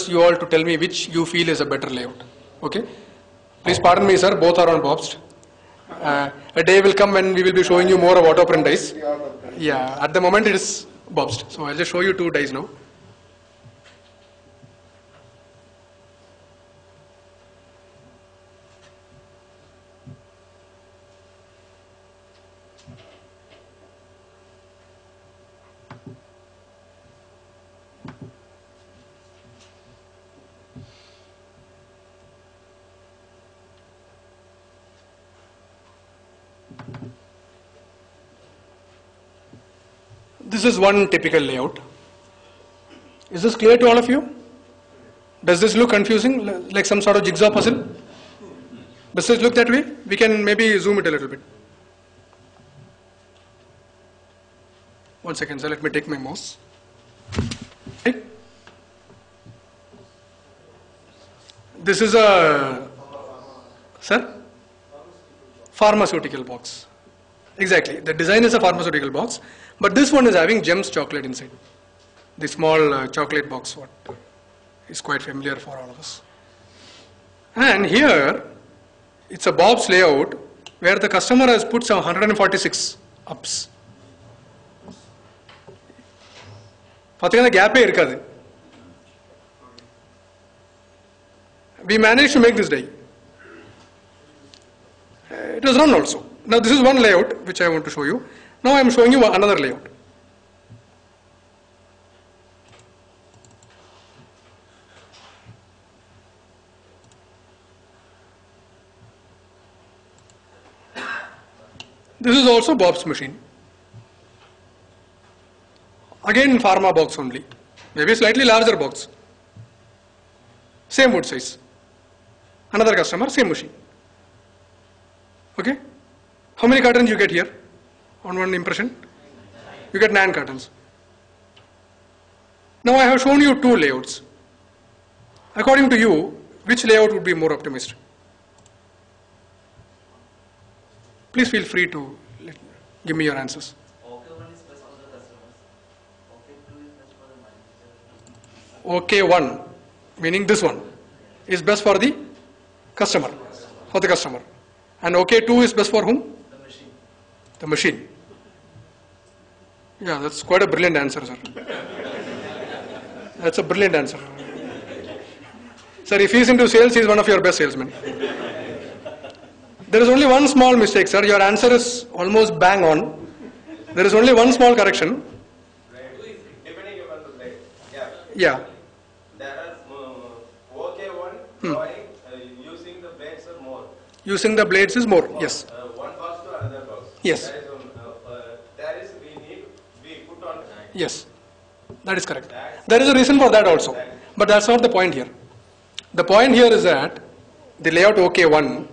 you all to tell me which you feel is a better layout. Okay? Please pardon me, sir. Both are on Bobst. A day will come when we will be showing you more of auto print dies. Yeah, at the moment it is Bobst. So I'll just show you 2 dies now. This is one typical layout. Is this clear to all of you? Does this look confusing, like some sort of jigsaw puzzle? Does this look that way? We can maybe zoom it a little bit. 1 second, sir. Let me take my mouse. Okay. This is a, sir? Pharmaceutical box. Exactly. The design is a pharmaceutical box, but this one is having Gems chocolate inside. The small chocolate box, what is quite familiar for all of us. And here, it's a Bob's layout where the customer has put some 146 ups. Pathina gap irukadu. We managed to make this die. It was run also. Now this is one layout which I want to show you. Now I am showing you another layout. This is also Bob's machine. Again pharma box only. Maybe slightly larger box. Same wood size. Another customer, same machine. Okay? How many cartons you get here on one impression? You get 9 cartons. Now I have shown you 2 layouts. According to you, which layout would be more optimist? Please feel free to give me your answers. OK1 is best for the customers. OK2 is best for the manufacturer. OK1, meaning this one, is best for the customer. For the customer. And OK2 is best for whom? The machine. The machine. Yeah, that's quite a brilliant answer, sir. That's a brilliant answer. Sir, if he is into sales, he is one of your best salesmen. There is only one small mistake, sir. Your answer is almost bang on. There is only one small correction. Depending upon the blade. Yeah. Yeah. There are OK1 using the blades are more. Using the blades is more. Yes. One box to another box. Yes. There is we put on. Yes. That is correct. There is a reason for that also. But that's not the point here. The point here is that the layout OK1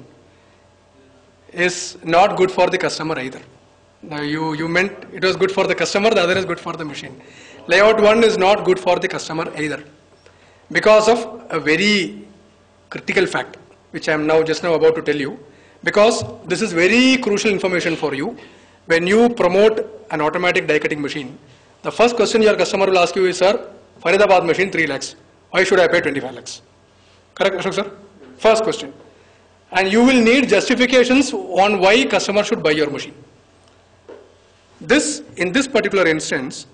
is not good for the customer either. Now you meant it was good for the customer, the other is good for the machine. Layout 1 is not good for the customer either, because of a very critical fact which I am just now about to tell you, because this is very crucial information for you. When you promote an automatic die cutting machine, the first question your customer will ask you is, sir, Faridabad machine 3 lakhs, why should I pay 25 lakhs? Correct, Ashok sir? First question. And you will need justifications on why customer should buy your machine. In this particular instance,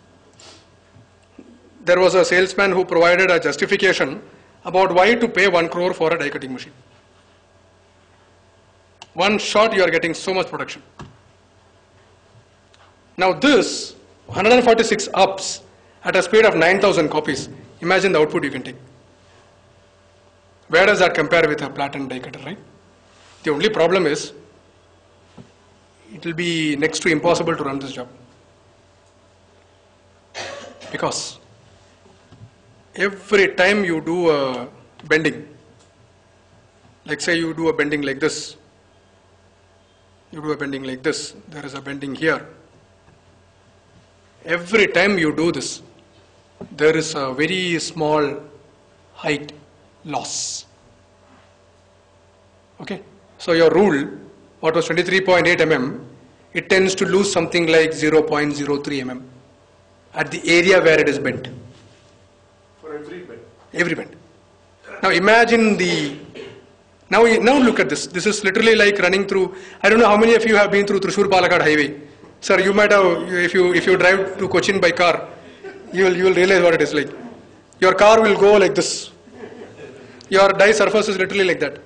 there was a salesman who provided a justification about why to pay 1 crore for a die cutting machine. One shot you are getting so much production. Now this 146 ups at a speed of 9,000 copies, imagine the output you can take. Where does that compare with a platen die cutter, right? The only problem is, it will be next to impossible to run this job. Because every time you do a bending, like say you do a bending like this, there is a bending here. Every time you do this, there is a very small height loss. Okay? So your rule, what was 23.8 mm, it tends to lose something like 0.03 mm at the area where it is bent. For every bend? every bend. Now imagine now look at this. This is literally like running through, I don't know how many of you have been through Thrissur Palakkad highway. Sir, you might have, if you drive to Cochin by car, you will realize what it is like. Your car will go like this. Your die surface is literally like that.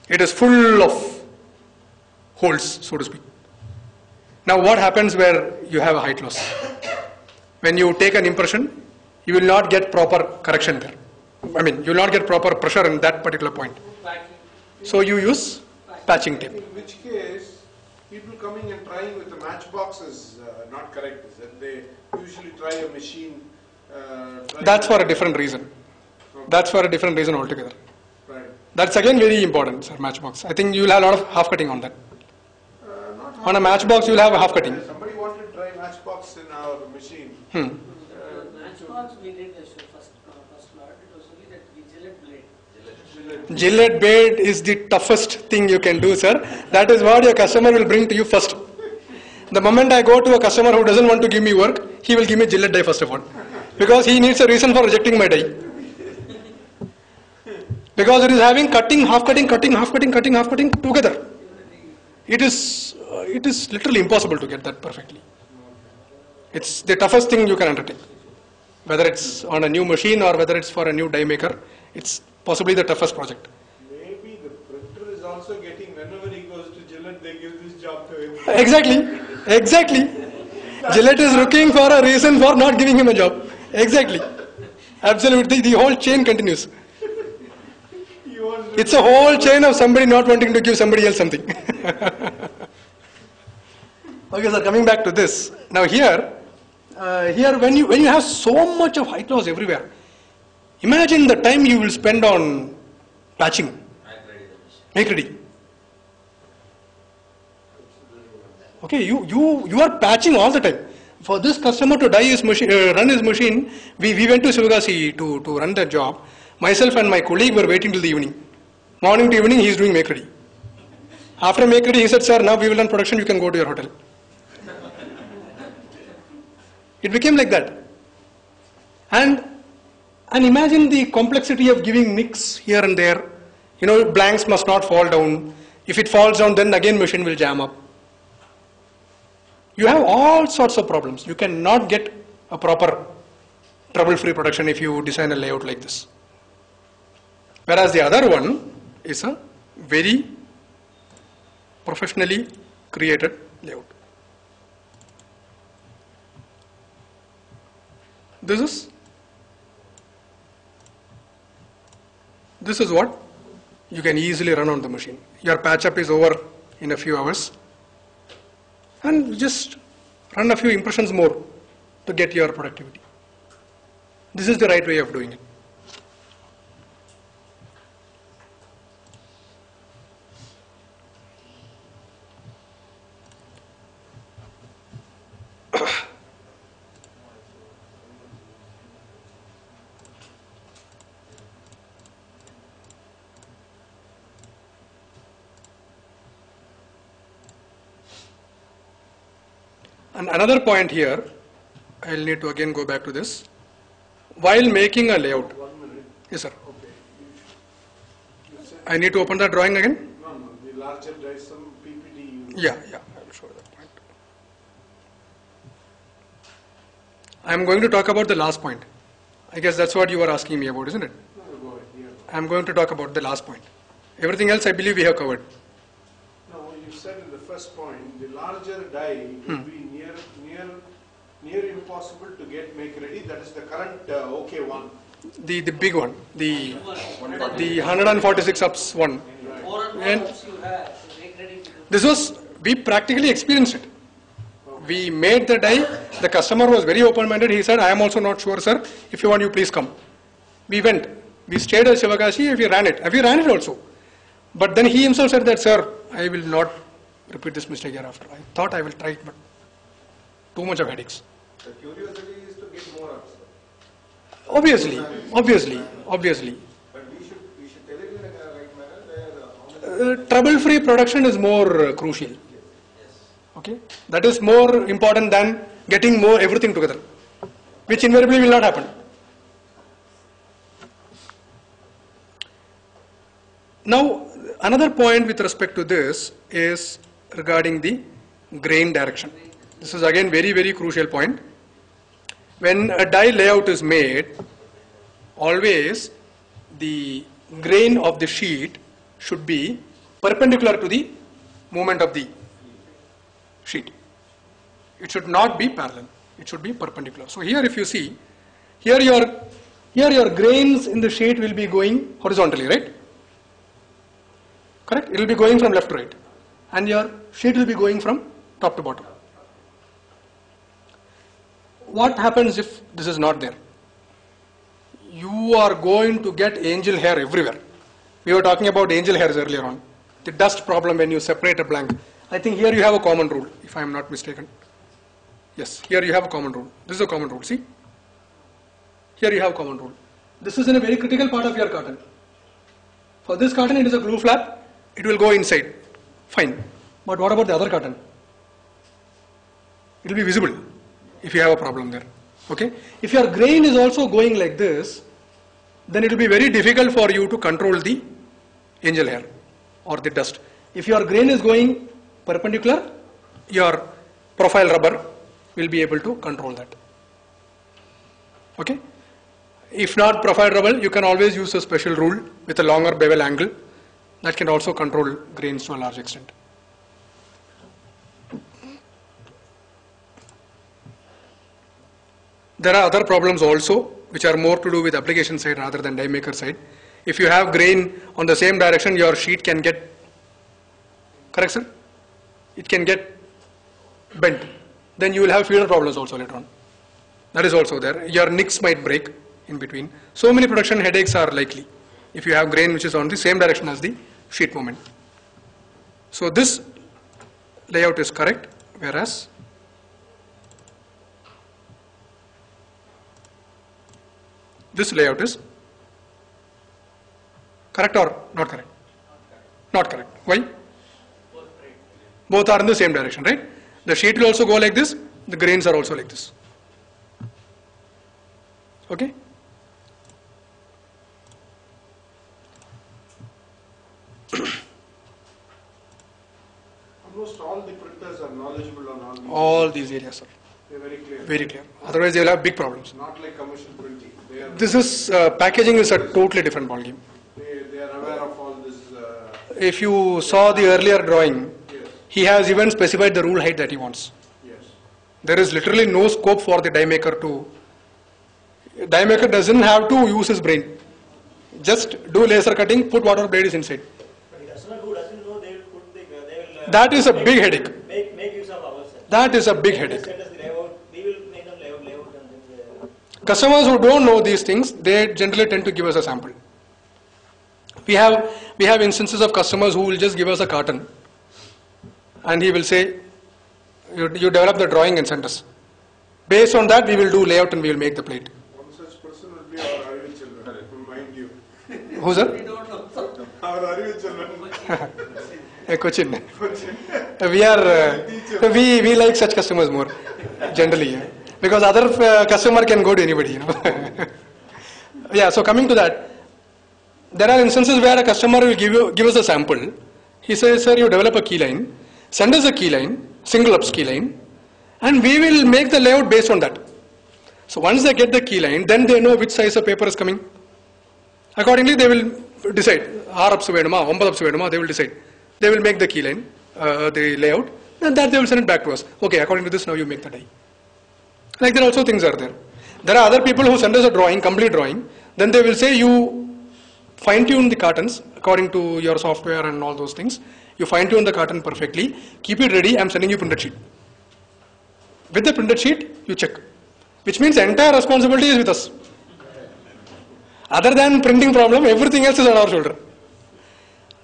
It is full of holes, so to speak. Now what happens where you have a height loss? When you take an impression, you will not get proper correction there. I mean, you will not get proper pressure in that particular point. So you use patching tape. In which case, people coming and trying with the matchbox is not correct, is it? They usually try a machine. That's for a different reason. That's for a different reason altogether. Right. That's again very important, sir, matchbox. I think you will have a lot of half cutting on that. Not On a matchbox, you will have a half cutting. Somebody wanted to try matchbox in our machine. Matchbox we did the first lot. It was only that Gillette blade. Gillette blade is the toughest thing you can do, sir. That is what your customer will bring to you first. The moment I go to a customer who doesn't want to give me work, he will give me Gillette die first of all. Because he needs a reason for rejecting my die. Because it is having cutting, half cutting, cutting, half cutting, cutting, half cutting together. It is literally impossible to get that perfectly. It's the toughest thing you can undertake. Whether it's on a new machine or whether it's for a new die maker, it's possibly the toughest project. Maybe the printer is also getting, whenever he goes to Gillette, they give this job to him. Exactly. Gillette is looking for a reason for not giving him a job. Exactly. Absolutely. The whole chain continues. It's a whole chain of somebody not wanting to give somebody else something. Okay, sir, coming back to this. Now here when you have so much of height loss everywhere, imagine the time you will spend on patching. Make ready. Okay, you are patching all the time. For this customer to run his machine, we went to Sivagasi to run that job. Myself and my colleague were waiting till the evening. Morning to evening, he is doing make ready. After make ready, he said, "Sir, now we will run production. You can go to your hotel." It became like that. And imagine the complexity of giving nicks here and there. You know, blanks must not fall down. If it falls down, then again machine will jam up. You have all sorts of problems. You cannot get a proper trouble-free production if you design a layout like this. Whereas the other one is a very professionally created layout. This is what you can easily run on the machine. Your patch up is over in a few hours, and just run a few impressions more to get your productivity. This is the right way of doing it. And another point here, I'll need to again go back to this. While making a layout, 1 minute. yes sir, Okay. You said, I need to open that drawing again? no, the larger die, some PPT. Yeah, I will show that point. I'm going to talk about the last point. I guess that's what you were asking me about, isn't it? No, go ahead. Yeah. I'm going to talk about the last point. Everything else I believe we have covered. No, you said in the first point, the larger die will be near impossible to make ready. That is the current OK one. The big one, the 146 ups one. 4 And- ups you have, so make ready to do. This was, we practically experienced it. We made the die, the customer was very open-minded, he said, I am also not sure sir, if you want you please come. We went, we stayed at Sivagasi, we ran it also. But then he himself said that, sir, I will not repeat this mistake hereafter. I thought I will try it, but too much of headaches. The curiosity is to get more ups. Obviously. But we should tell it in a right manner where Trouble-free production is more crucial. Okay, that is more important than getting everything together, which invariably will not happen. Now, another point with respect to this is regarding the grain direction. This is again very, very crucial point. When a die layout is made, always the grain of the sheet should be perpendicular to the movement of the sheet. It should not be parallel. It should be perpendicular. So here if you see, here your grains in the sheet will be going horizontally, right? Correct? It will be going from left to right. And your sheet will be going from top to bottom. What happens if this is not there? You are going to get angel hair everywhere. We were talking about angel hairs earlier on. The dust problem when you separate a blank. I think here you have a common rule, if I am not mistaken. Yes, here you have a common rule. This is a common rule, see? Here you have a common rule. This is in a very critical part of your carton. For this carton, it is a glue flap. It will go inside. Fine. But what about the other carton? It will be visible if you have a problem there. Okay? If your grain is also going like this, then it will be very difficult for you to control the angel hair or the dust. If your grain is going perpendicular, your profile rubber will be able to control that. Okay? If not profile rubber, you can always use a special rule with a longer bevel angle that can also control grains to a large extent. There are other problems also which are more to do with application side rather than die maker side. If you have grain on the same direction, your sheet can get, correct sir? It can get bent. Then you will have feeder problems also later on. That is also there. Your nicks might break in between. So many production headaches are likely if you have grain which is on the same direction as the sheet movement. So this layout is correct, whereas this layout is correct or not correct? Not correct. Why? Both are in the same direction, right? The sheet will also go like this, the grains are also like this. Okay? Almost all the printers are knowledgeable on All these areas, sir. They're very clear. Very clear. Otherwise, they will have big problems. Not like commercial printing. They are, This is packaging is a totally different ballgame. they are aware of all this. If you saw the earlier drawing, Yes, he has even specified the rule height that he wants. yes. There is literally no scope for the die maker to. Die maker doesn't have to use his brain. Just do laser cutting, put whatever blade is inside. But the customer who doesn't know, they will put the, they will. That is a big headache. Make use of ours. That is a big headache. Send us the layout. We will make them layout and then. Customers who don't know these things, they generally tend to give us a sample. We have instances of customers who will just give us a carton, and he will say, you develop the drawing and send us. Based on that, we will do layout and we will make the plate. One such person will be our Arvind children, mind you. Who, sir? We don't know. Our Arvind children. Cochin. We like such customers more, generally, yeah. Because other customer can go to anybody, you know. Yeah, so coming to that, there are instances where a customer will give us a sample. He says, sir, you develop a key line, send us a key line, single ups key line, and we will make the layout based on that. So once they get the key line, then they know which size of paper is coming. Accordingly, they will decide. 6 ups veduma, 9 ups veduma, they will decide. They will make the key line, the layout, and that they will send it back to us. Okay, according to this, now you make the die. Like that also things are there. There are other people who send us a drawing, complete drawing, then they will say you fine-tune the cartons according to your software and all those things. You fine-tune the carton perfectly, keep it ready, I am sending you printed sheet. With the printed sheet, you check. Which means the entire responsibility is with us. Other than printing problem, everything else is on our shoulder.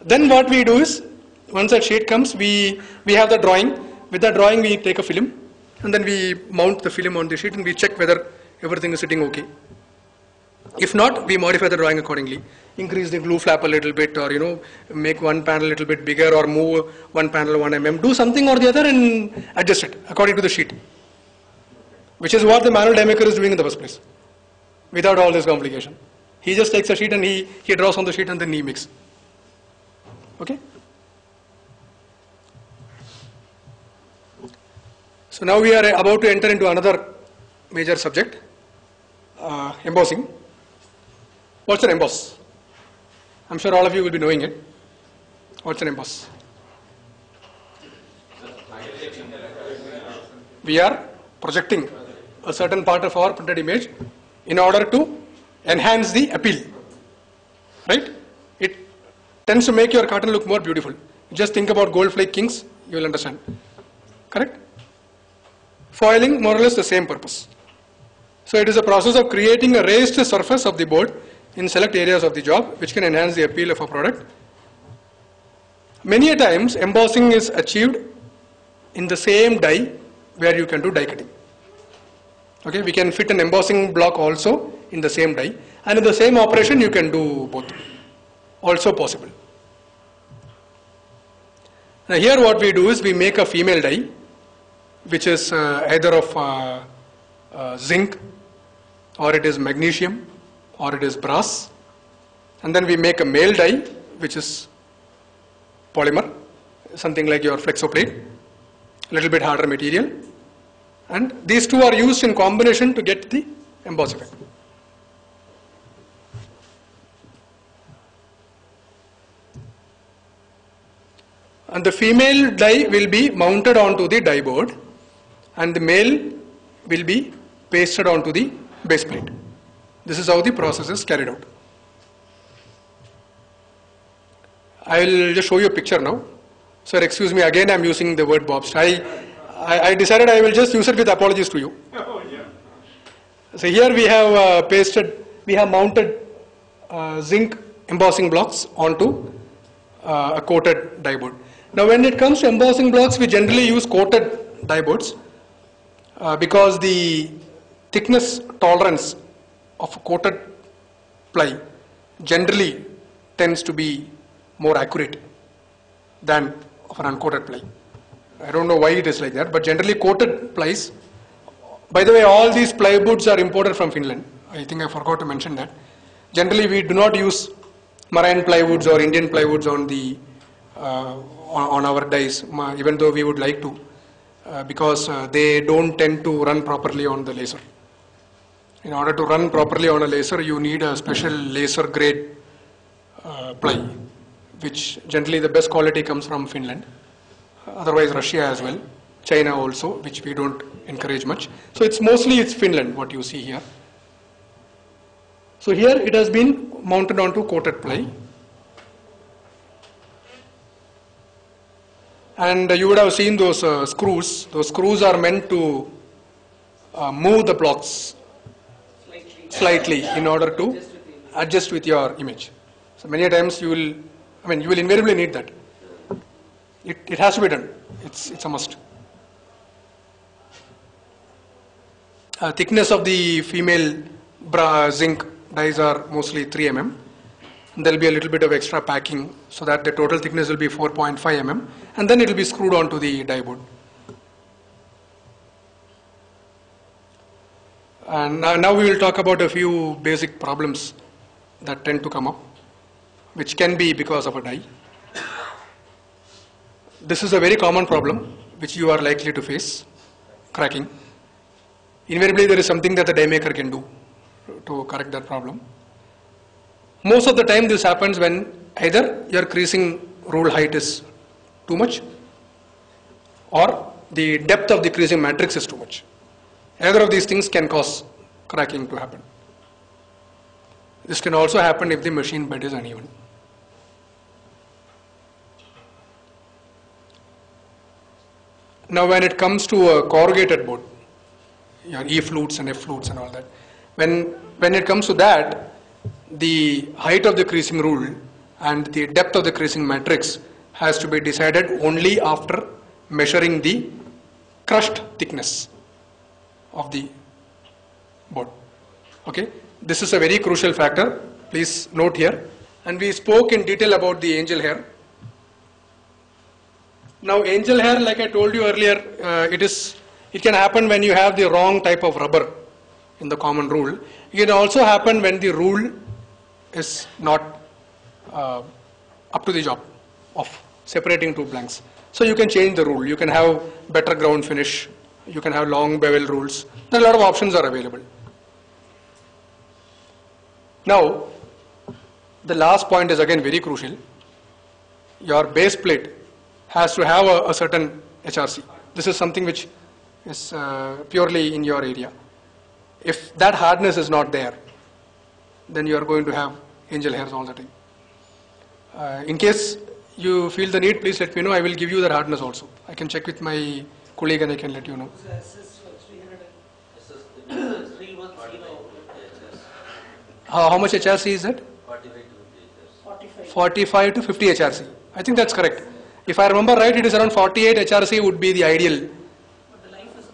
Then what we do is, once that sheet comes, we have the drawing. With the drawing, we take a film, and then we mount the film on the sheet and we check whether everything is sitting okay. If not, we modify the drawing accordingly. Increase the glue flap a little bit, or make one panel a little bit bigger, or move one panel 1 mm. Do something or the other and adjust it according to the sheet. Which is what the manual die maker is doing in the first place. Without all this complication. He just takes a sheet and he draws on the sheet and then he makes. Okay. So now we are about to enter into another major subject, embossing. What's an emboss? I'm sure all of you will be knowing it. What's an emboss? We are projecting a certain part of our printed image in order to enhance the appeal, right? It tends to make your carton look more beautiful. Just think about gold flake kings, you will understand. Correct? Foiling, more or less the same purpose. So it is a process of creating a raised surface of the board in select areas of the job which can enhance the appeal of a product. Many a times embossing is achieved in the same die where you can do die cutting. Okay, we can fit an embossing block also in the same die, and in the same operation you can do both. Also possible. Now here what we do is we make a female die which is either of zinc, or it is magnesium, or it is brass, and then we make a male die which is polymer, something like your flexoplate, a little bit harder material, and these two are used in combination to get the emboss effect. And the female die will be mounted onto the die board, and the male will be pasted onto the base plate. This is how the process is carried out. I will just show you a picture now. Sir, excuse me, again I am using the word bobs. I decided I will just use it with apologies to you. Oh, yeah. So here we have mounted zinc embossing blocks onto a coated die board. Now when it comes to embossing blocks, we generally use coated die boards because the thickness tolerance of a coated ply generally tends to be more accurate than of an uncoated ply. I don't know why it is like that, but generally coated plies. By the way, all these plywoods are imported from Finland. I think I forgot to mention that. Generally, we do not use marine plywoods or Indian plywoods on the on our dies, even though we would like to, because they don't tend to run properly on the laser. In order to run properly on a laser, you need a special laser grade ply, which generally the best quality comes from Finland. Otherwise Russia as well, China also, which we don't encourage much. So it's Finland what you see here. So here it has been mounted onto coated ply. And you would have seen those screws. Those screws are meant to move the blocks slightly in order to adjust with your image. So many times you will invariably need that. It has to be done. It's a must. Thickness of the female zinc dies are mostly 3 mm. There will be a little bit of extra packing so that the total thickness will be 4.5 mm, and then it will be screwed onto the die board. And now we will talk about a few basic problems that tend to come up, which can be because of a die. This is a very common problem which you are likely to face, cracking. Invariably there is something that the die maker can do to correct that problem. Most of the time this happens when either your creasing rule height is too much or the depth of the creasing matrix is too much. Either of these things can cause cracking to happen. This can also happen if the machine bed is uneven. Now when it comes to a corrugated board, your E flutes and F flutes and all that, when it comes to that, the height of the creasing rule and the depth of the creasing matrix has to be decided only after measuring the crushed thickness of the board. Okay, this is a very crucial factor. Please note here. And we spoke in detail about the angel hair. Now angel hair, like I told you earlier, it can happen when you have the wrong type of rubber in the common rule. It can also happen when the rule is not up to the job. of separating two blanks. So you can change the rule. You can have better ground finish. You can have long bevel rules. There are a lot of options are available. Now, the last point is again very crucial. Your base plate has to have a certain HRC. This is something which is purely in your area. If that hardness is not there, then you are going to have angel hairs all the time. In case you feel the need, please let me know. I will give you the hardness also. I can check with my colleague and I can let you know. So SS 300 310. How much HRC is that? 45. 45 to 50 HRC. I think that's correct. If I remember right, it is around 48 HRC would be the ideal. But the life is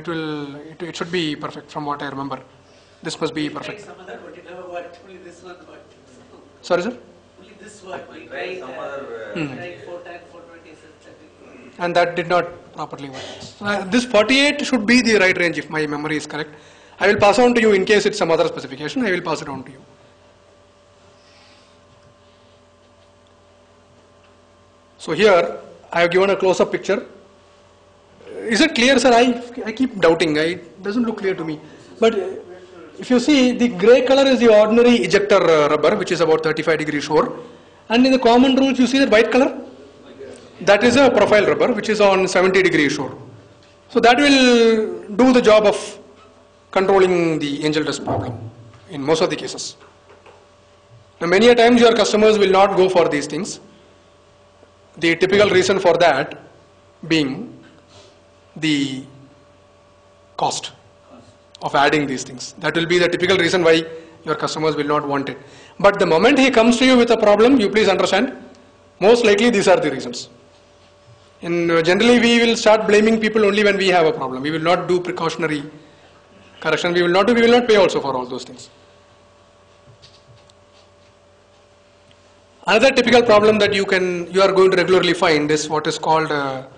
good. It should be perfect from what I remember. This must be We tried perfect. some other, but it never worked. Only this one worked. Sorry, sir? Only this worked. We tried tried some other, we tried 410, 420, etc. And that did not properly work. This 48 should be the right range if my memory is correct. I will pass on to you in case it's some other specification. I will pass it on to you. So here I have given a close-up picture. Is it clear, sir? I keep doubting. It doesn't look clear to me. But if you see, the grey color is the ordinary ejector rubber, which is about 35 degree shore. And in the common rules, you see that white color? That is a profile rubber, which is on 70 degree shore. So that will do the job of controlling the angel dust problem in most of the cases. Now, many a times your customers will not go for these things. The typical reason for that being the cost of adding these things. That will be the typical reason why your customers will not want it. But the moment he comes to you with a problem, you please understand, most likely these are the reasons. Generally we will start blaming people only when we have a problem. We will not do precautionary correction. We will not pay also for all those things. Another typical problem that you are going to regularly find is what is called a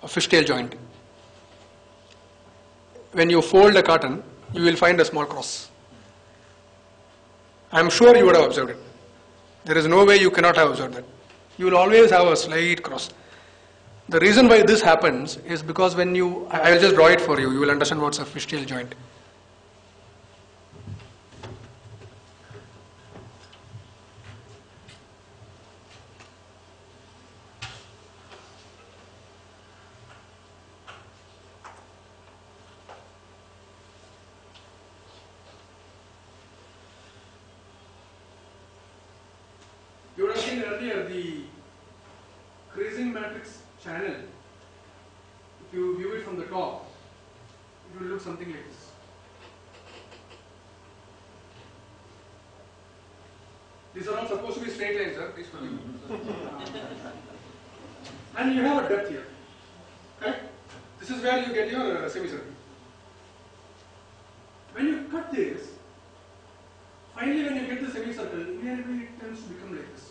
fishtail joint. When you fold a cotton, you will find a small cross. I am sure you would have observed it. There is no way you cannot have observed that. You will always have a slight cross. The reason why this happens is because when I will just draw it for you, you will understand what's a fishtail joint. You would have seen earlier the creasing matrix channel. If you view it from the top, it will look something like this. These are all supposed to be straight lines, sir. Please forgive me. And you have a depth here. Correct? This is where you get your semicircle. When you cut this, finally when you get the semicircle, invariably it tends to become like this.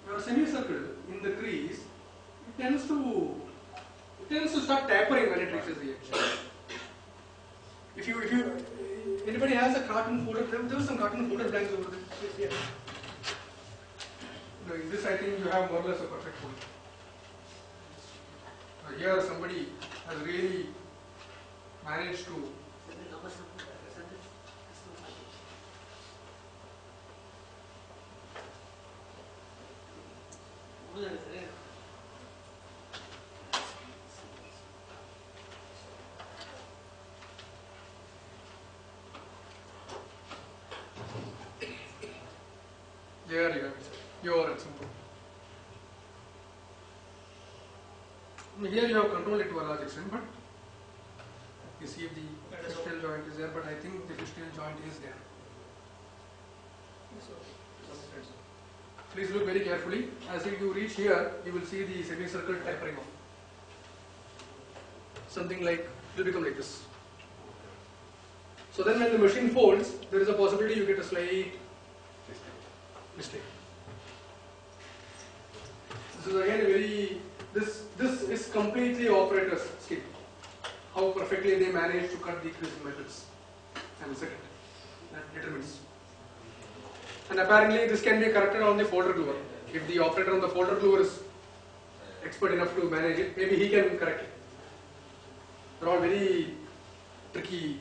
Your semicircle in the crease, it tends to start tapering when it reaches the edge. If anybody has a carton folded, there was some carton folded blanks over there. No, in this I think you have more or less a perfect fold. Here somebody has really managed to. There you have it. Your example. Here you have controlled it to a large extent, but you see if the fishtail joint is there, but I think the fishtail joint is there. Please look very carefully. As you reach here, you will see the semicircle tapering off. Something like, it will become like this. So then when the machine folds, there is a possibility you get a slight mistake. This is again a very, this is completely operator's skill. How perfectly they manage to cut the creasing methods and set it. That determines. And apparently this can be corrected on the folder gluer. If the operator on the folder gluer is expert enough to manage it, maybe he can correct it. They're all very tricky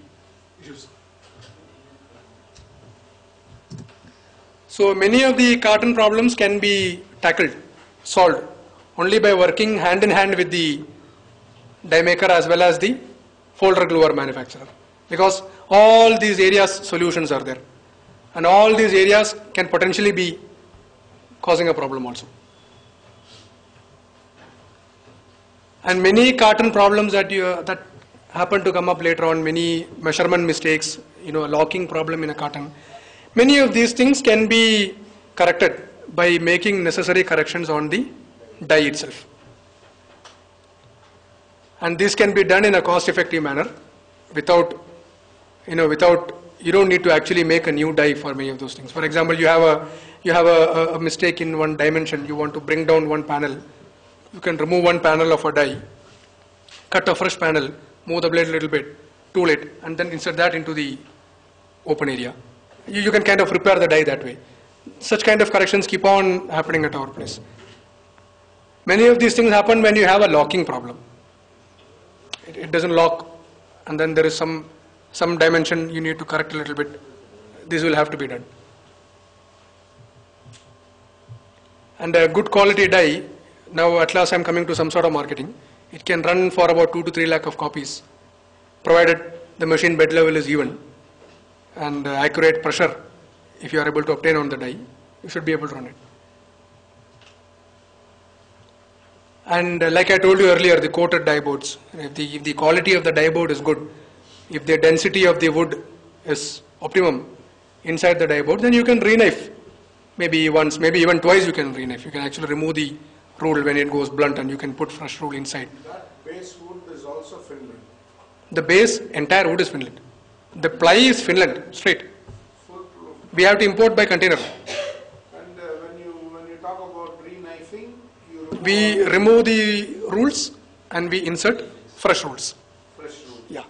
issues. So many of the carton problems can be tackled, solved only by working hand in hand with the die maker as well as the folder gluer manufacturer, because all these areas solutions are there, and all these areas can potentially be causing a problem also. And many carton problems that happen to come up later on, many measurement mistakes, a locking problem in a carton, many of these things can be corrected by making necessary corrections on the die itself. And this can be done in a cost-effective manner without you don't need to actually make a new die for many of those things. For example, you have a mistake in one dimension, you want to bring down one panel, you can remove one panel of a die, cut a fresh panel, move the blade a little bit, tool it, and then insert that into the open area. You can kind of repair the die that way. Such kind of corrections keep on happening at our place. Many of these things happen when you have a locking problem. It doesn't lock, and then there is some dimension you need to correct a little bit. This will have to be done. And a good quality die, now at last I'm coming to some sort of marketing. It can run for about 2 to 3 lakh of copies, provided the machine bed level is even and accurate pressure. If you are able to obtain on the die, you should be able to run it. And like I told you earlier, the coated die boards, if the quality of the die board is good, if the density of the wood is optimum inside the die board, then you can reknife. Maybe once, maybe even twice you can reknife. You can actually remove the rule when it goes blunt and you can put fresh rule inside. That base wood is also Finland. The base, entire wood is Finland. The ply is Finland, straight. We have to import by container. And when you talk about reknifing, We remove the rules and we insert fresh rules. fresh rules. Yeah.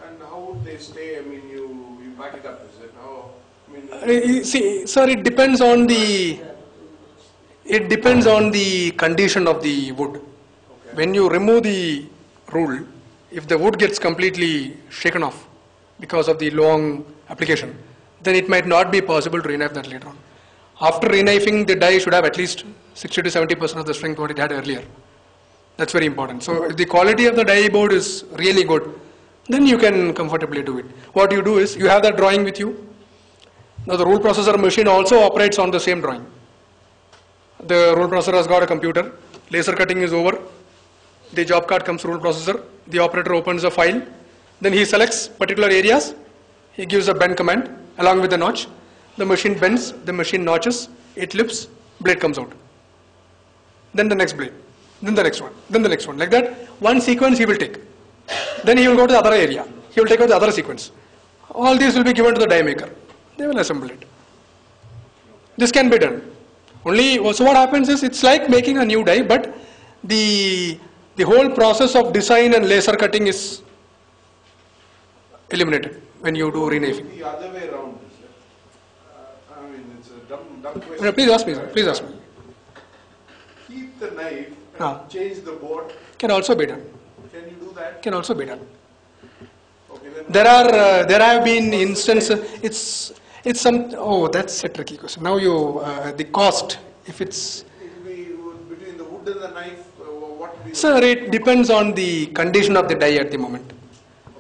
And how would they stay? I mean, you back it up, is it? How? See, sir, it depends on the condition of the wood. Okay. When you remove the rule, if the wood gets completely shaken off because of the long application, then it might not be possible to reknife that later on. After reknifing, the die should have at least 60 to 70% of the strength what it had earlier. That's very important. So if the quality of the die board is really good, then you can comfortably do it. What you do is, you have that drawing with you. Now the rule processor machine also operates on the same drawing. The rule processor has got a computer, laser cutting is over, the job card comes to rule processor, the operator opens a file, then he selects particular areas, he gives a bend command along with the notch, the machine bends, the machine notches, it lifts, blade comes out. Then the next blade, then the next one, then the next one. Like that, one sequence he will take. Then he will go to the other area, he will take out the other sequence. All these will be given to the die maker. They will assemble it. This can be done. So what happens is, it's like making a new die, but the whole process of design and laser cutting is eliminated when you do reknifing. The other way around, is it? I mean, it's a dumb question. No, please ask me, sir. Please ask me. Keep the knife and Ah. change the board. Can also be done. Can you do that? Can also be done. Okay, then There have been instances. It's some. Oh, that's a tricky question. Now the cost. If it's. it will be between the wood and the knife. What will be? Sir, it depends on the condition of the die at the moment.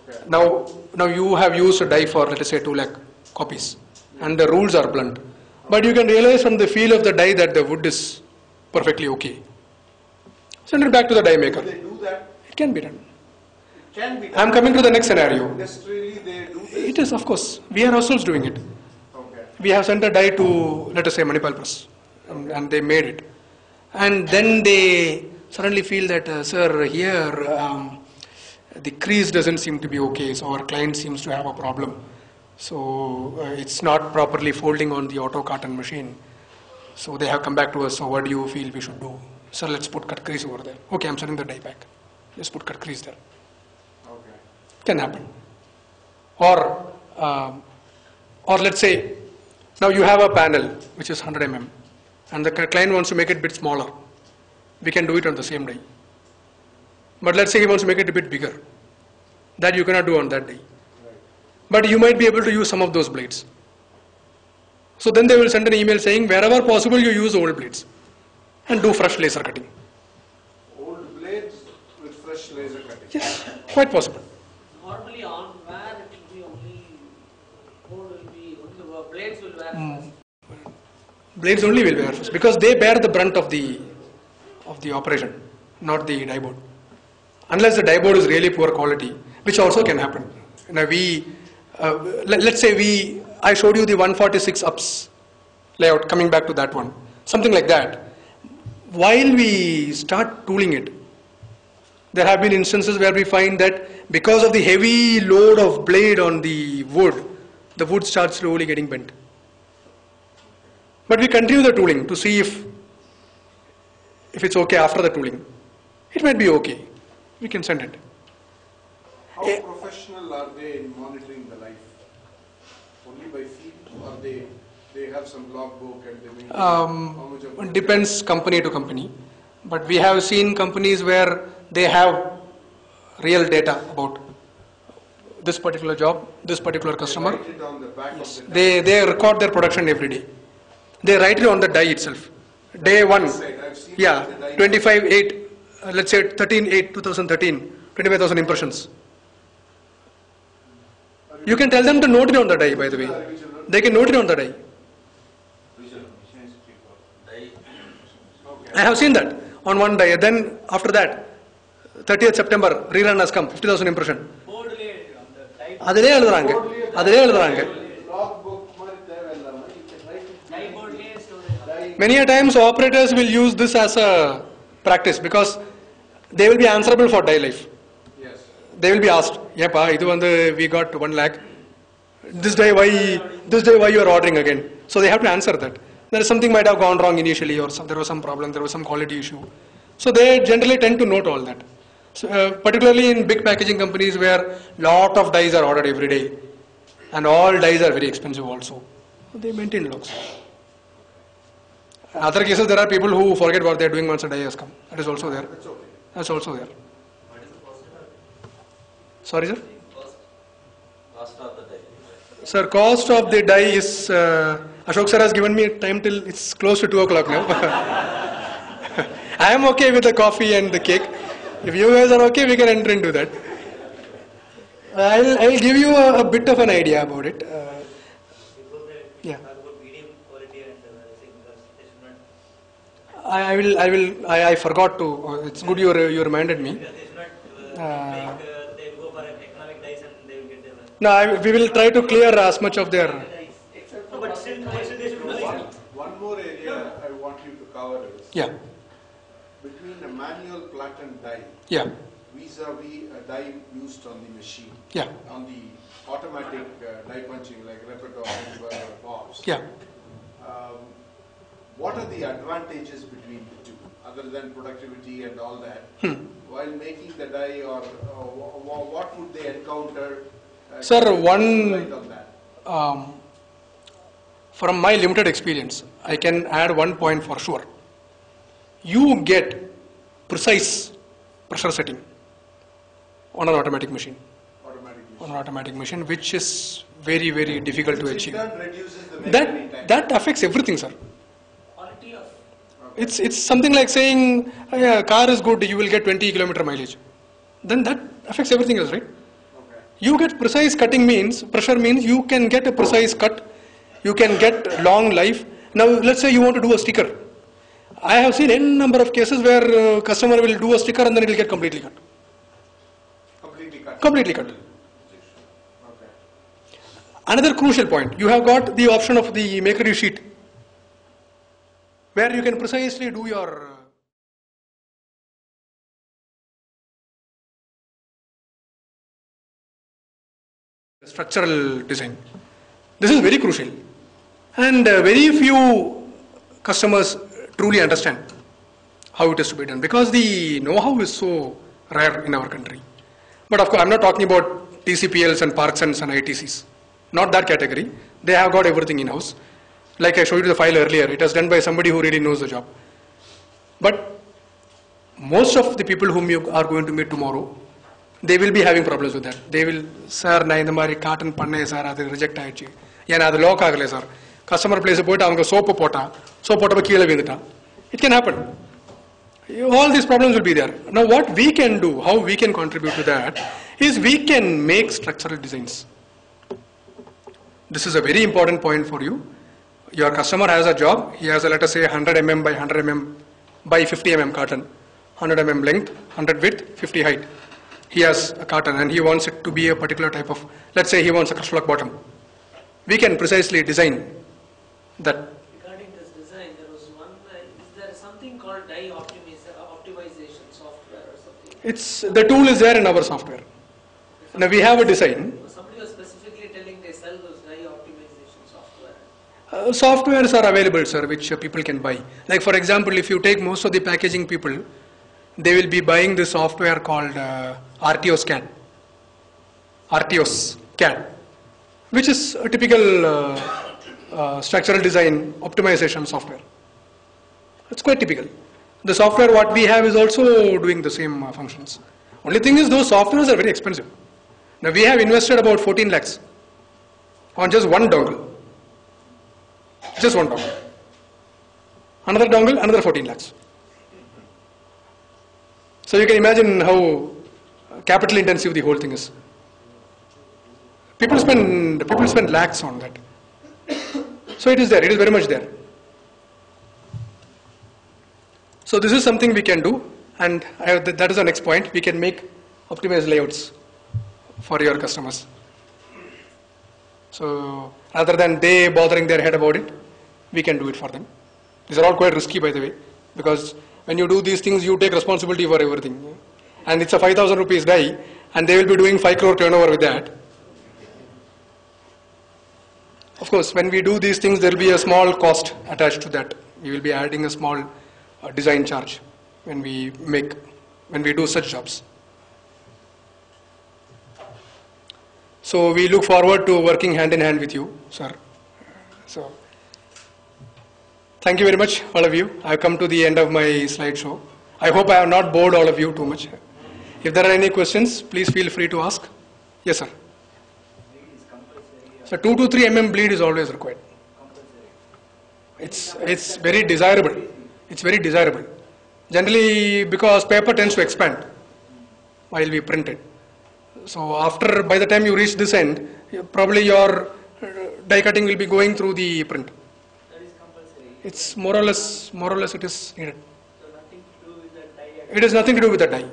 Okay. Now you have used a die for, let us say, 2 lakh copies, and the rules are blunt. But you can realize from the feel of the die that the wood is perfectly okay. Send it back to the die maker. Do they do that? It can be done. It can be done. I'm coming to the next scenario. Necessarily they do this. It is, of course. We are ourselves doing it. Okay. We have sent a die to, let us say, Manipal Press, and they made it. And then they suddenly feel that, sir, here the crease doesn't seem to be okay, so our client seems to have a problem. So it's not properly folding on the auto carton machine. So they have come back to us, so what do you feel we should do? Sir, let's put cut crease over there. Okay, I'm sending the die back. Let's put cut crease there. Okay. Can happen. Or let's say Now you have a panel which is 100 mm and the client wants to make it a bit smaller. We can do it on the same die. But let's say he wants to make it a bit bigger. That you cannot do on that die. But you might be able to use some of those blades. So then they will send an email saying wherever possible you use old blades and do fresh laser cutting. Old blades with fresh laser cutting. Yes, quite possible. Normally on where it will be only, code will be, only the blades will wear first. Blades only will wear first because they bear the brunt of the operation, not the die board. Unless the die board is really poor quality, which also can happen. Now let's say I showed you the 146 ups layout, coming back to that one, something like that. While we start tooling it, there have been instances where we find that because of the heavy load of blade on the wood starts slowly getting bent. But we continue the tooling to see if it's okay after the tooling. It might be okay. We can send it. How professional are they in monitoring the life? Only by feel, or they have some logbook and they maintain how much of It depends company to company. But we have seen companies where they have real data about this particular job, this particular customer. Write it on the back of the They record their production every day. They write it on the die itself. Day one, I've seen yeah, the die. 25/8, let's say 13/8/2013, 25,000 impressions. You can tell them to note it on the die, by the way. They can note it on the die. I have seen that on one die. Then after that, 30th September, rerun has come, 50,000 impression. Board laid on the type, அதிலே எழுதுறாங்க. logbook மாதிரி தேவையில்லாம you can write it die board laid storage. Many a times operators will use this as a practice because they will be answerable for die life. Yes. They will be asked, "Yepa, idu vandu we got 1 lakh. This day why you are ordering again?" So they have to answer that. There is something might have gone wrong initially, or there was some problem, there was some quality issue. So they generally tend to note all that. So, particularly in big packaging companies where lot of dies are ordered every day, and all dies are very expensive also. They maintain logs. Other cases, there are people who forget what they are doing once a die has come. That is also there. That's okay. That's also there. Sorry, sir? Cost of the die. Sir, cost of the die is, Ashok sir has given me time till it's close to 2 o'clock now. I am okay with the coffee and the cake. If you guys are okay, we can enter into that. I'll give you a bit of an idea about it. Before that, Yeah. talk about video quality and because they should not, I forgot to, it's good you reminded me. because they should not they will go for economic dice and they will get their. No, we will try to clear as much of their, Except No, for but still they should do like. One more area I want you to cover is yeah, between a manual platen die yeah, vis-a-vis a die used on the machine, yeah, on the automatic die punching like Repetto or Bob's. yeah. What are the advantages between the two, other than productivity and all that, while making the die, or what would they encounter? Sir, can you one- shed light on that? From my limited experience, I can add one point for sure. You get precise pressure setting on an automatic machine. On an automatic machine, which is very, very difficult to Which in achieve. turn reduces the memory time. That affects everything, sir. quality of It's something like saying, yeah, car is good, you will get 20 kilometer mileage. Then that affects everything else, right? Okay. You get precise cutting means, pressure means you can get a precise cut, you can get long life. Now let's say you want to do a sticker. I have seen n number of cases where customer will do a sticker and then it will get completely cut. Completely cut. Completely cut. Okay. Another crucial point, you have got the option of the make ready sheet where you can precisely do your structural design. This is very crucial, and very few customers truly understand how it is to be done because the know-how is so rare in our country. But of course, I'm not talking about TCPLs and Parksons and ITCs. Not that category. They have got everything in-house. Like I showed you the file earlier, it was done by somebody who really knows the job. But most of the people whom you are going to meet tomorrow, they will be having problems with that. They will, sir, na indha mari carton panne sir, adu reject aichi. Yana adu lock agale sir. Customer place poita avanga soap pota keela vindita. It can happen. All these problems will be there. Now what we can do, how we can contribute to that, is we can make structural designs. This is a very important point for you. Your customer has a job, he has a, let us say 100 mm by 100 mm by 50 mm carton, 100 mm length, 100 width, 50 height. He has a carton and he wants it to be a particular type of, let's say he wants a crystal bottom. We can precisely design that. Regarding this design, there was one, is there something called die optimization software or something? The tool is there in our software. Now we have a design. Somebody was specifically telling they sell those die optimization software. Softwares are available, sir, which people can buy. Like for example, if you take most of the packaging people, they will be buying this software called RTOS CAD, which is a typical structural design optimization software. It's quite typical. The software what we have is also doing the same functions. Only thing is those softwares are very expensive. Now we have invested about 14 lakhs on just one dongle. Just one dongle. Another dongle, another 14 lakhs. So you can imagine how capital intensive the whole thing is. People spend lakhs on that. So it is there, it is very much there. So this is something we can do, and that is the next point. We can make optimized layouts for your customers. So rather than they bothering their head about it, we can do it for them. These are all quite risky, by the way, because when you do these things, you take responsibility for everything. And it's a 5,000 rupees die, and they will be doing 5 crore turnover with that. Of course, when we do these things, there will be a small cost attached to that. We will be adding a small design charge when we do such jobs. So we look forward to working hand in hand with you, sir. So thank you very much, all of you. I have come to the end of my slideshow. I hope I have not bored all of you too much. If there are any questions, please feel free to ask. Yes, sir. So 2 to 3 mm bleed is always required. It's very desirable. It's very desirable. Generally, because paper tends to expand while we print it. So by the time you reach this end, probably your die cutting will be going through the print. That is compulsory. It's more or less it is needed. So nothing to do with the die. It has nothing to do with the die.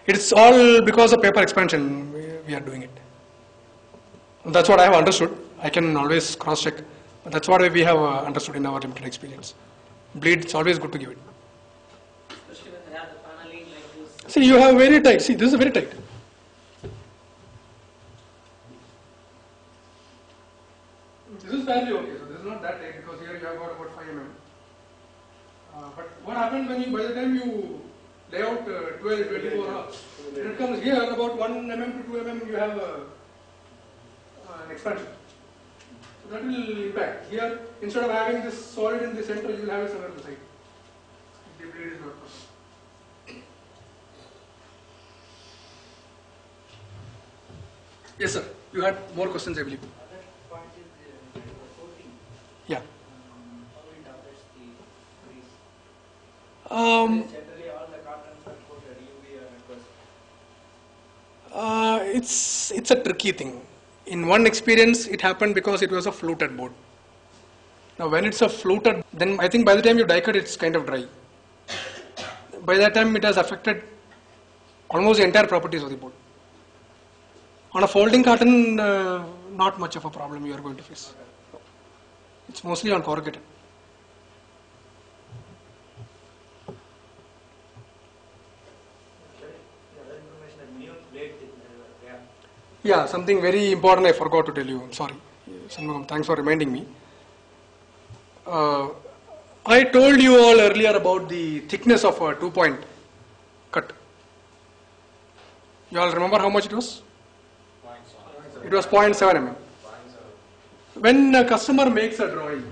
It's all because of paper expansion we are doing it. That's what I have understood. I can always cross check, but that's what we have understood in our limited experience. Bleed, it's always good to give it. Especially when they have the paneling like this. See, you have very tight. See, this is very tight. This is fairly okay. So this is not that tight because here you have got about 5 mm. But what happens when by the time you lay out 12, 24 hours, when it comes here about 1 mm to 2 mm you have an expansion. So that will impact. Here, instead of having this solid in the center, you will have it somewhere on the side. The bleed is not possible. Yes, sir. You had more questions, I believe. Other point is the coating. Yeah. How it affects the grease. Generally, all the cartons are coated UV or aqueous. It's a tricky thing. In one experience, it happened because it was a fluted board. Now, when it's a fluted, then I think by the time you die cut, it's kind of dry. By that time, it has affected almost the entire properties of the board. On a folding carton, not much of a problem you are going to face. It's mostly on corrugated. The other information is minimum blade thickness. Yeah, something very important I forgot to tell you. I'm sorry. Shanmugam, thanks for reminding me. I told you all earlier about the thickness of a 2-point cut. You all remember how much it was? It was 0.7 mm. when a customer makes a drawing,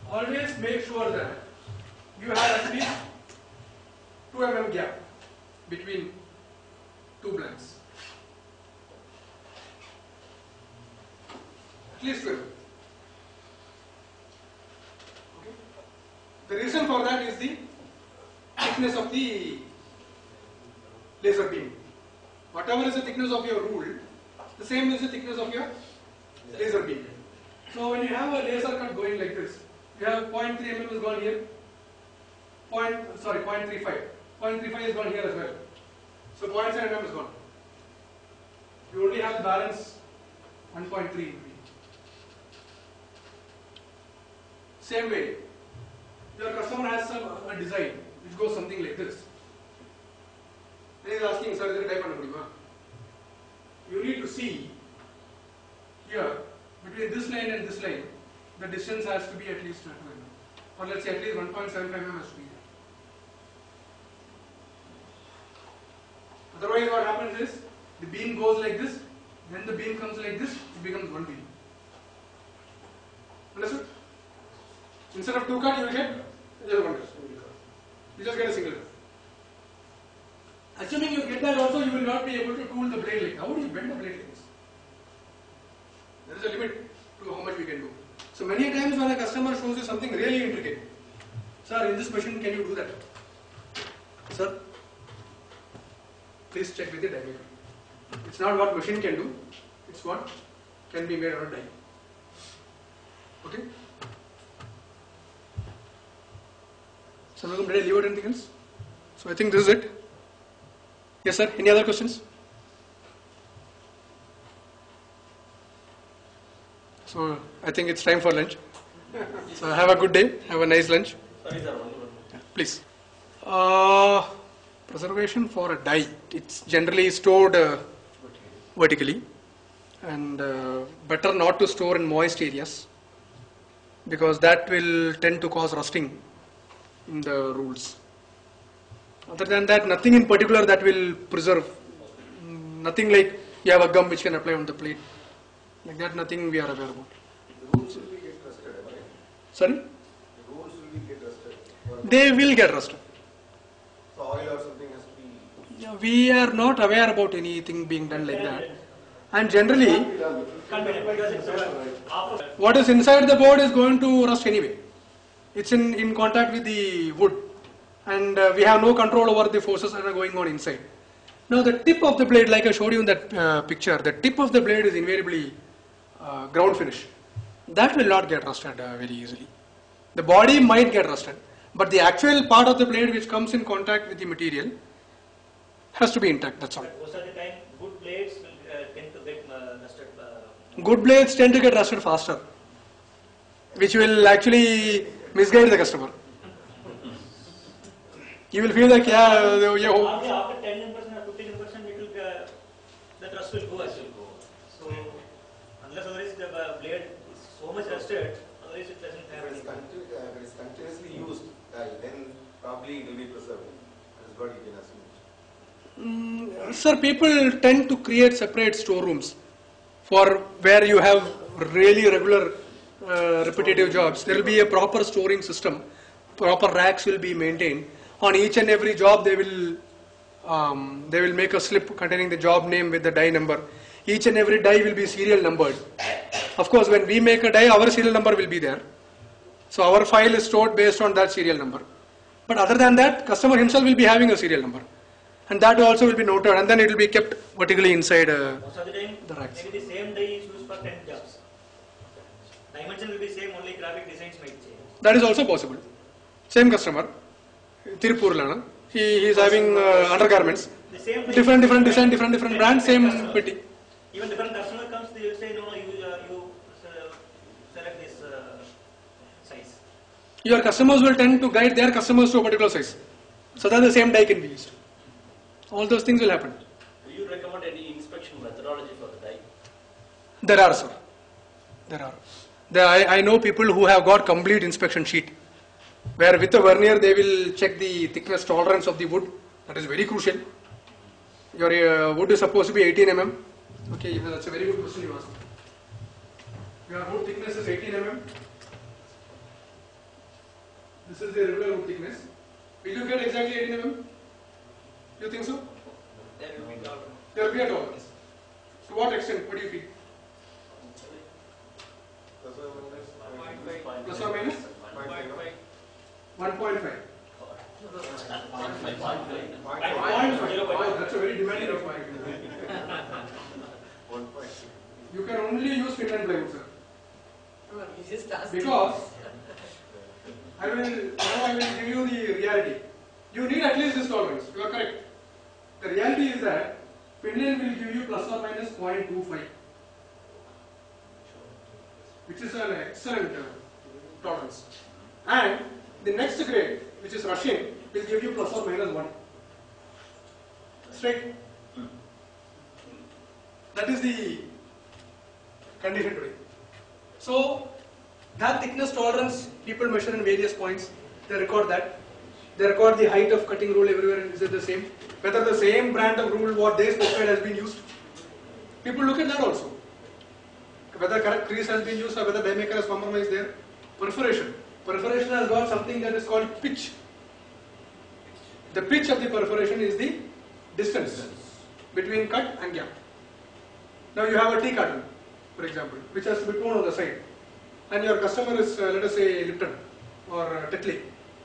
always make sure that you have at least 2 mm gap between two blanks. At least 2 mm. Okay. The reason for that is the thickness of the laser beam. Whatever is the thickness of your rule, the same is the thickness of your laser beam. So when you have a laser cut going like this, you have 0.3 mm is gone here, 0.35. 0.35 is gone here as well. So 0.7 mm is gone. You only have the balance 1.3 in between. Same way, your customer has a design which goes something like this. Then he is asking, sir, is it type on? You need to see here between this line and this line, the distance has to be at least 2 mm, or let's say at least 1.75 mm has to be there. Otherwise, what happens is the beam goes like this, when the beam comes like this, it becomes one beam. Understood? Instead of 2 cut, you will get just 1 cut. You just get a single cut. Assuming you get that also, you will not be able to tool the blade like. How do you bend the blade like this? There is a limit to how much we can do. So many times when a customer shows you something really intricate, sir, in this machine can you do that? Sir, please check with the die maker. It's not what machine can do, it's what can be made on a die. Okay? So did I leave out anything else? So I think this is it. Yes sir, any other questions? So I think it's time for lunch. So have a good day, have a nice lunch. Sorry sir, only one. Yeah, please. Preservation for a die, it's generally stored vertically, and better not to store in moist areas because that will tend to cause rusting in the rules. Other than that, nothing in particular that will preserve. Nothing like you have a gum which can apply on the plate. Like that, nothing we are aware about. The rules will be get rusted, right? Sorry? The rules will be get rusted. They will get rusted. So oil or something has to be. Yeah, we are not aware about anything being done like that. And generally, what is inside the board is going to rust anyway. It's in contact with the wood. And we have no control over the forces that are going on inside. Now the tip of the blade, like I showed you in that picture, the tip of the blade is invariably ground finish. That will not get rusted very easily. The body might get rusted, but the actual part of the blade which comes in contact with the material has to be intact, that's all. Most of the time, good blades will tend to get rusted. Good blades tend to get rusted faster, which will actually misguide the customer. You will feel like, yeah, After 10% or 15%, it will, the rust will go as well. So, unless otherwise the blade is so much rusted, otherwise it doesn't have any. If it is continuously used, then probably it will be preserved. That is what you can assume. Sir, people tend to create separate storerooms for where you have really regular repetitive jobs. There will be a proper storing system, proper racks will be maintained. On each and every job they will make a slip containing the job name with the die number. Each and every die will be serial numbered. Of course, when we make a die, our serial number will be there. So our file is stored based on that serial number. But other than that, customer himself will be having a serial number. And that also will be noted, and then it will be kept vertically inside Most of the time, the racks. maybe the same die is used for 10 jobs. Dimension will be same, only graphic designs might change. That is also possible. Same customer, Tirupurlana, he is having undergarments. The same die, Different design, different brand, same petty. Even different customer comes, they will say, no, you select this size. Your customers will tend to guide their customers to a particular size, so that the same die can be used. All those things will happen. Do you recommend any inspection methodology for the die? There are, sir. There are. I know people who have got complete inspection sheet, where with a vernier they will check the thickness tolerance of the wood. That is very crucial. Your wood is supposed to be 18 mm. Okay, that's a very good question you asked. Your wood thickness is 18 mm. This is the regular wood thickness. Will you get exactly 18 mm? You think so? There will be tolerance. There will be a tolerance. To what extent? What do you feel? Plus or minus 0.5. Plus or minus? 1.5. 1.5. 0.5. 0.5. Oh, that's a very demanding requirement. 1.5. You can only use Finland plywood, sir. No, he just asked. Because I will give you the reality. You need at least this tolerance. You are correct. The reality is that Finland will give you plus or minus 0.25, which is an excellent tolerance. And the next grade, which is Russian, will give you plus or minus 1. Straight. That is the condition today. So, that thickness tolerance, people measure in various points. They record that. They record the height of cutting rule everywhere. Is it the same? Whether the same brand of rule what they specified has been used. People look at that also. Whether correct crease has been used or whether die maker has compromised there. Perforation. Perforation has got something that is called pitch. The pitch of the perforation is the distance between cut and gap. Now you have a tea carton, for example, which has to be torn on the side. And your customer is, let us say, Lipton or Tetley.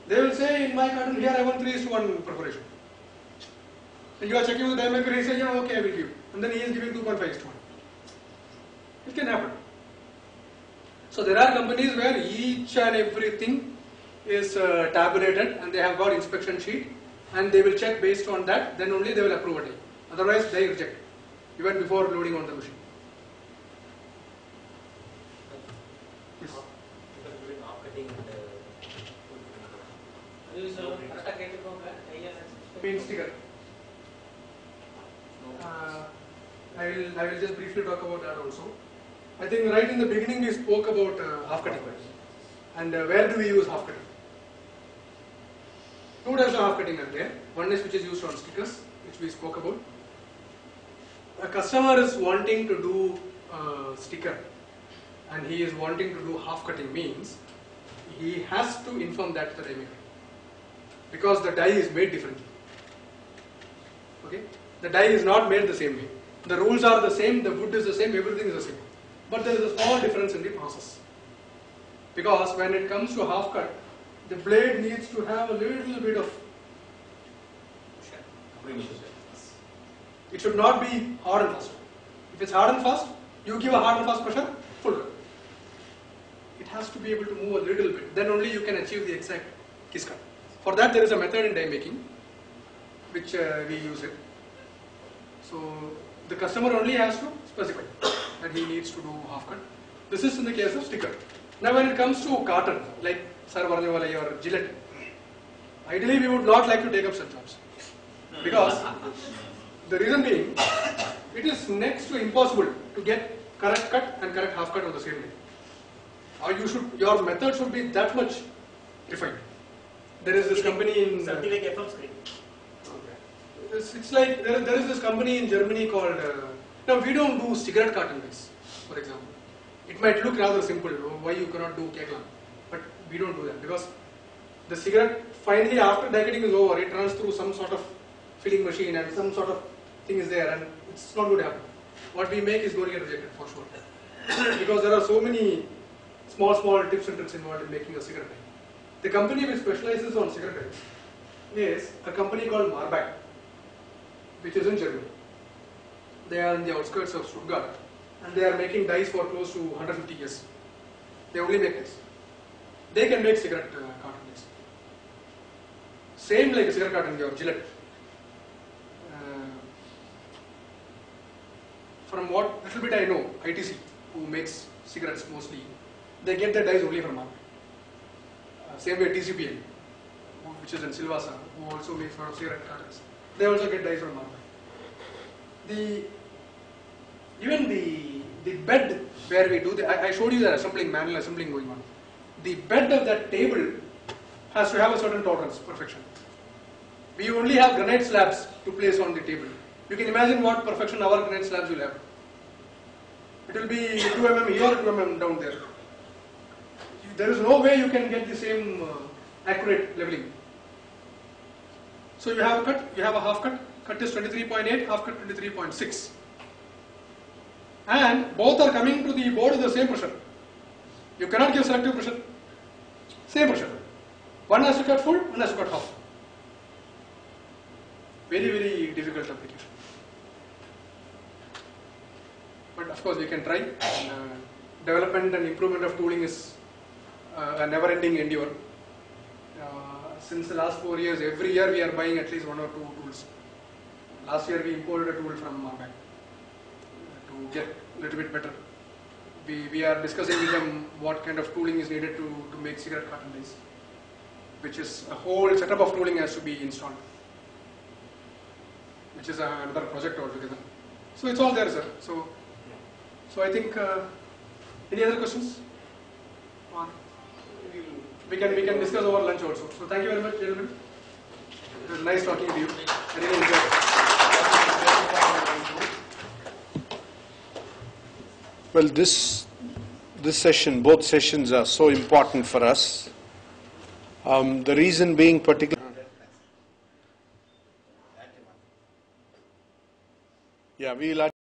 They will say, in my carton here I want 3:1 perforation. And you are checking with the die maker, he says, yeah, okay, I will give. And then he is giving 2.5:1. It can happen. So there are companies where each and everything is tabulated and they have got inspection sheet and they will check based on that, then only they will approve a die. Otherwise they reject, even before loading on the machine. Yes. Paint sticker. I will just briefly talk about that also. I think right in the beginning we spoke about half cutting. And where do we use half cutting? Two types of half cutting are there. One is which is used on stickers, which we spoke about. A customer is wanting to do a sticker and he is wanting to do half cutting, means he has to inform that to the die maker, because the die is made differently. Okay? The die is not made the same way. The rules are the same, the wood is the same, everything is the same. But there is a small difference in the process. Because when it comes to half cut, the blade needs to have a little bit of it should not be hard and fast. If it's hard and fast, you give a hard and fast pressure, full cut. It has to be able to move a little bit. Then only you can achieve the exact kiss cut. For that there is a method in die making, which we use it. So the customer only has to specify that he needs to do half cut. This is in the case of sticker. Now when it comes to carton, like Sir Varnavali or Gillette, ideally we would not like to take up such jobs. Because the reason being, it is next to impossible to get correct cut and correct half cut on the same day. Or your method should be that much refined. There is this company in something like FM screen. It's like there is this company in Germany called. Now we don't do cigarette carton dies, for example. It might look rather simple. Why you cannot do Keglan? But we don't do that because the cigarette finally after die cutting is over, it runs through some sort of filling machine and some sort of thing is there, and it's not going to happen. What we make is going to get rejected for sure because there are so many small tips and tricks involved in making a cigarette die. The company which specializes on cigarette dies is a company called Marbach, which is in Germany. They are in the outskirts of Stuttgart and they are making dies for close to 150 years. They only make dies. They can make cigarette carton dies. Same like a cigarette carton, your Gillette. From what little bit I know, ITC, who makes cigarettes mostly, they get their dies only from Marbach. Same way TCPL, which is in Silvassa, who also makes a lot of cigarette cartons. They also get dies from Marbach. Even the bed where we do I showed you the assembling, manual assembling going on. The bed of that table has to have a certain tolerance, perfection. We only have granite slabs to place on the table. You can imagine what perfection our granite slabs will have. It will be 2 mm here, 2 mm down there. There is no way you can get the same accurate leveling. So you have a cut, you have a half cut. Cut is 23.8, half cut 23.6. And both are coming to the board with the same pressure. You cannot give selective pressure. Same pressure. One has to cut full, one has to cut half. Very, very difficult application. But of course we can try. And, development and improvement of tooling is a never-ending endeavor. Since the last 4 years, every year we are buying at least 1 or 2 tools. Last year we imported a tool from Marmac to get a little bit better. We are discussing with them what kind of tooling is needed to make cigarette carton dies, which is a whole setup of tooling has to be installed, which is another project altogether. So it's all there, sir. So I think any other questions? Or we can discuss over lunch also. So thank you very much, gentlemen. It was nice talking to you. I really enjoyed it. Well, this session, both sessions are so important for us. The reason being particular. Yeah, we'll